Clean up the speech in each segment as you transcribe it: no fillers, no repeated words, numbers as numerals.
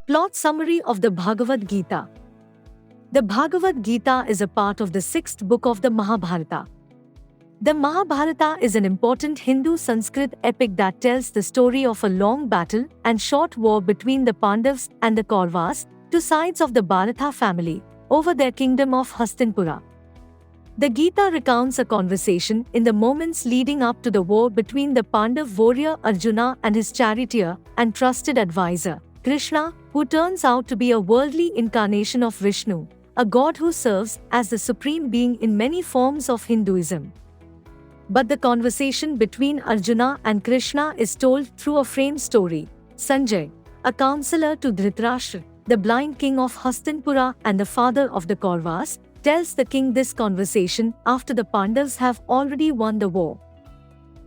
Plot summary of the Bhagavad Gita. The Bhagavad Gita is a part of the sixth book of the Mahabharata. The Mahabharata is an important Hindu Sanskrit epic that tells the story of a long battle and short war between the Pandavas and the Kauravas, two sides of the Bharatha family, over their kingdom of Hastinapura. The Gita recounts a conversation in the moments leading up to the war between the Pandav warrior Arjuna and his charioteer and trusted advisor, Krishna, who turns out to be a worldly incarnation of Vishnu, a god who serves as the supreme being in many forms of Hinduism. But the conversation between Arjuna and Krishna is told through a framed story. Sanjay, a counselor to Dhritarashtra, the blind king of Hastinapura and the father of the Kauravas, tells the king this conversation after the Pandavas have already won the war.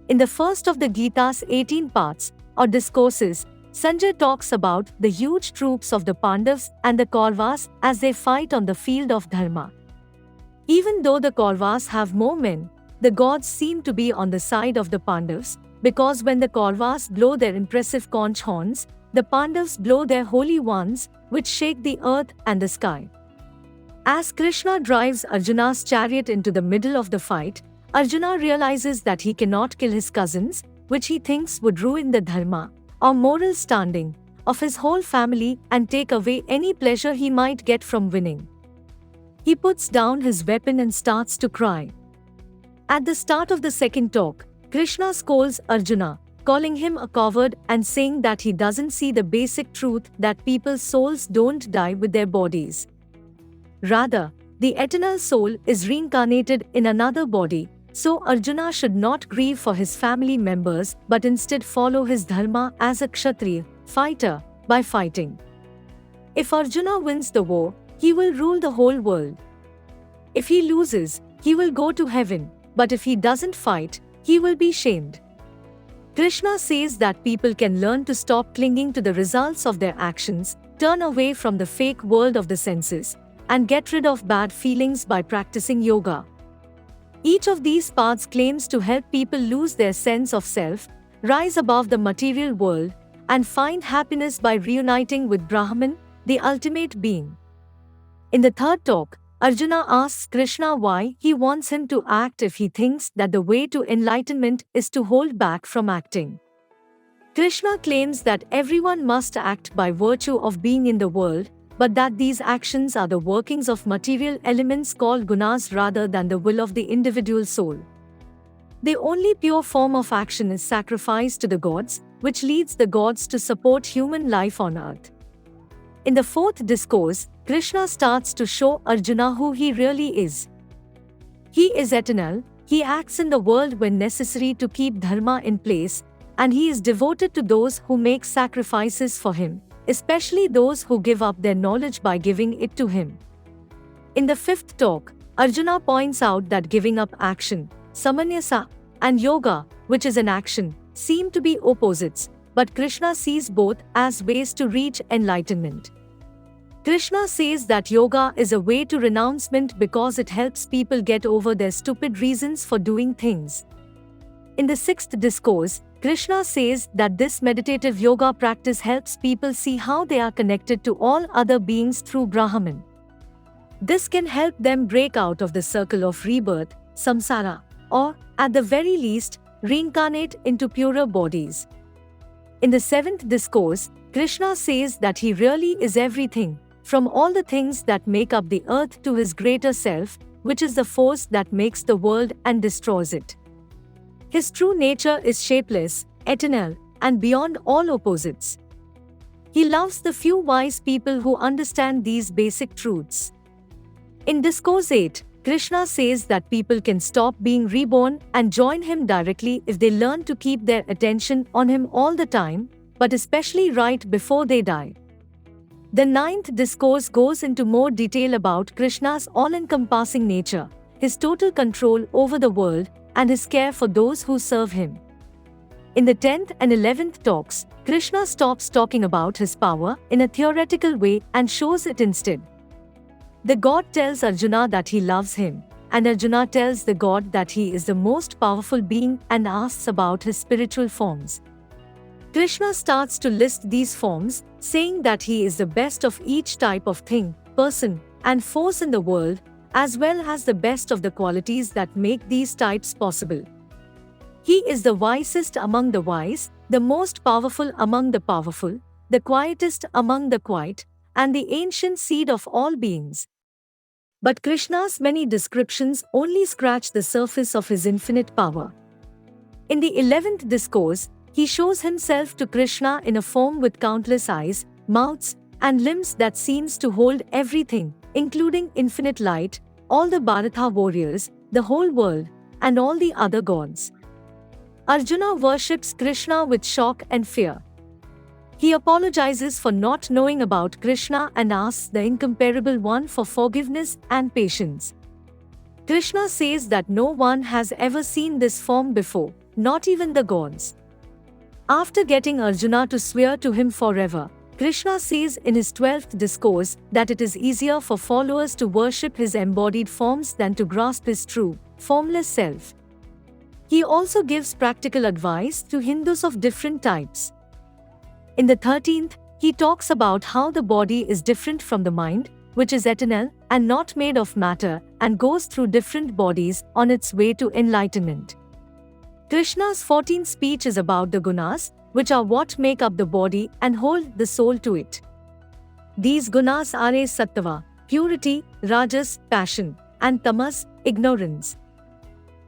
In the first of the Gita's 18 parts, or discourses, Sanjay talks about the huge troops of the Pandavas and the Kauravas as they fight on the field of Dharma. Even though the Kauravas have more men, the gods seem to be on the side of the Pandavas, because when the Kauravas blow their impressive conch horns, the Pandavas blow their holy ones, which shake the earth and the sky. As Krishna drives Arjuna's chariot into the middle of the fight, Arjuna realizes that he cannot kill his cousins, which he thinks would ruin the dharma, or moral standing, of his whole family and take away any pleasure he might get from winning. He puts down his weapon and starts to cry. At the start of the second talk, Krishna scolds Arjuna, calling him a coward and saying that he doesn't see the basic truth that people's souls don't die with their bodies. Rather, the eternal soul is reincarnated in another body, so Arjuna should not grieve for his family members but instead follow his dharma as a Kshatriya, fighter, by fighting. If Arjuna wins the war, he will rule the whole world. If he loses, he will go to heaven, but if he doesn't fight, he will be shamed. Krishna says that people can learn to stop clinging to the results of their actions, turn away from the fake world of the senses, and get rid of bad feelings by practicing yoga. Each of these paths claims to help people lose their sense of self, rise above the material world, and find happiness by reuniting with Brahman, the ultimate being. In the third talk, Arjuna asks Krishna why he wants him to act if he thinks that the way to enlightenment is to hold back from acting. Krishna claims that everyone must act by virtue of being in the world, but that these actions are the workings of material elements called gunas rather than the will of the individual soul. The only pure form of action is sacrifice to the gods, which leads the gods to support human life on earth. In the fourth discourse, Krishna starts to show Arjuna who he really is. He is eternal, he acts in the world when necessary to keep dharma in place, and he is devoted to those who make sacrifices for him, especially those who give up their knowledge by giving it to him. In the fifth talk, Arjuna points out that giving up action, samanyasa, and yoga, which is an action, seem to be opposites, but Krishna sees both as ways to reach enlightenment. Krishna says that yoga is a way to renouncement because it helps people get over their stupid reasons for doing things. In the sixth discourse, Krishna says that this meditative yoga practice helps people see how they are connected to all other beings through Brahman. This can help them break out of the circle of rebirth, samsara, or, at the very least, reincarnate into purer bodies. In the seventh discourse, Krishna says that he really is everything, from all the things that make up the earth to his greater self, which is the force that makes the world and destroys it. His true nature is shapeless, eternal, and beyond all opposites. He loves the few wise people who understand these basic truths. In Discourse 8, Krishna says that people can stop being reborn and join him directly if they learn to keep their attention on him all the time, but especially right before they die. The ninth discourse goes into more detail about Krishna's all-encompassing nature, his total control over the world, and his care for those who serve him. In the 10th and 11th talks, Krishna stops talking about his power in a theoretical way and shows it instead. The god tells Arjuna that he loves him, and Arjuna tells the god that he is the most powerful being and asks about his spiritual forms. Krishna starts to list these forms, saying that he is the best of each type of thing, person, and force in the world, as well as the best of the qualities that make these types possible. He is the wisest among the wise, the most powerful among the powerful, the quietest among the quiet, and the ancient seed of all beings. But Krishna's many descriptions only scratch the surface of his infinite power. In the 11th discourse, he shows himself to Krishna in a form with countless eyes, mouths, and limbs that seems to hold everything, including infinite light, all the Bharata warriors, the whole world, and all the other gods. Arjuna worships Krishna with shock and fear. He apologizes for not knowing about Krishna and asks the incomparable one for forgiveness and patience. Krishna says that no one has ever seen this form before, not even the gods. After getting Arjuna to swear to him forever, Krishna says in his 12th discourse that it is easier for followers to worship his embodied forms than to grasp his true, formless self. He also gives practical advice to Hindus of different types. In the 13th, he talks about how the body is different from the mind, which is eternal and not made of matter, and goes through different bodies on its way to enlightenment. Krishna's 14th speech is about the gunas, which are what make up the body and hold the soul to it. These gunas are a sattva, purity, rajas, passion, and tamas, ignorance.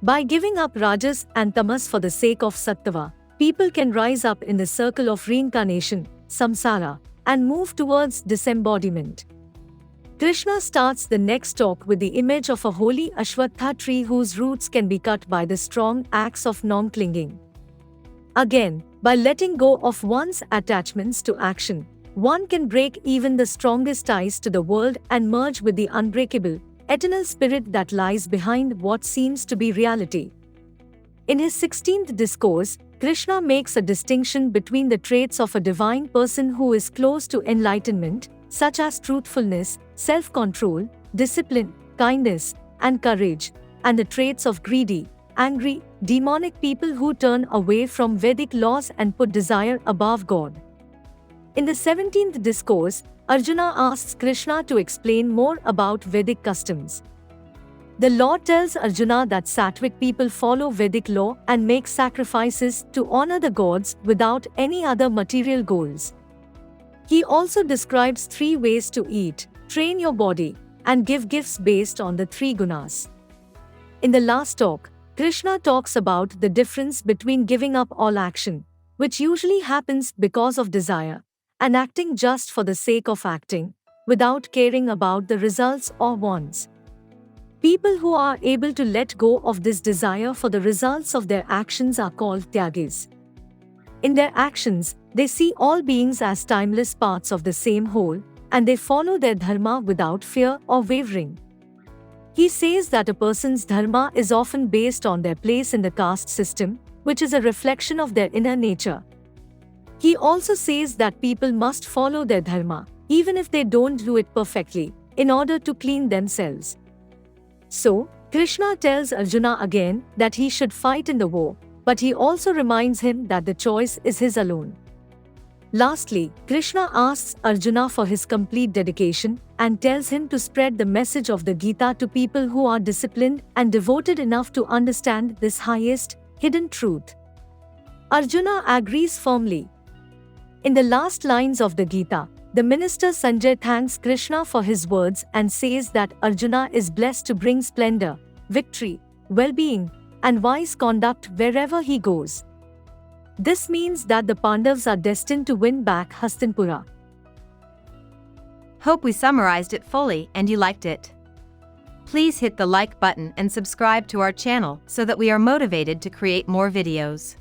By giving up rajas and tamas for the sake of sattva, people can rise up in the circle of reincarnation, samsara, and move towards disembodiment. Krishna starts the next talk with the image of a holy Ashwatha tree whose roots can be cut by the strong axe of non-clinging. Again, by letting go of one's attachments to action, one can break even the strongest ties to the world and merge with the unbreakable, eternal spirit that lies behind what seems to be reality. In his 16th discourse, Krishna makes a distinction between the traits of a divine person who is close to enlightenment, such as truthfulness, self-control, discipline, kindness, and courage, and the traits of greedy, angry, demonic people who turn away from Vedic laws and put desire above God. In the 17th discourse, Arjuna asks Krishna to explain more about Vedic customs. The Lord tells Arjuna that Sattvic people follow Vedic law and make sacrifices to honor the gods without any other material goals. He also describes 3 ways to eat, train your body, and give gifts based on the 3 gunas. In the last talk, Krishna talks about the difference between giving up all action, which usually happens because of desire, and acting just for the sake of acting, without caring about the results or wants. People who are able to let go of this desire for the results of their actions are called tyagis. In their actions, they see all beings as timeless parts of the same whole, and they follow their dharma without fear or wavering. He says that a person's dharma is often based on their place in the caste system, which is a reflection of their inner nature. He also says that people must follow their dharma, even if they don't do it perfectly, in order to clean themselves. So, Krishna tells Arjuna again that he should fight in the war, but he also reminds him that the choice is his alone. Lastly, Krishna asks Arjuna for his complete dedication and tells him to spread the message of the Gita to people who are disciplined and devoted enough to understand this highest, hidden truth. Arjuna agrees firmly. In the last lines of the Gita, the minister Sanjay thanks Krishna for his words and says that Arjuna is blessed to bring splendor, victory, well-being, and wise conduct wherever he goes. This means that the Pandavas are destined to win back Hastinapura. Hope we summarized it fully and you liked it. Please hit the like button and subscribe to our channel so that we are motivated to create more videos.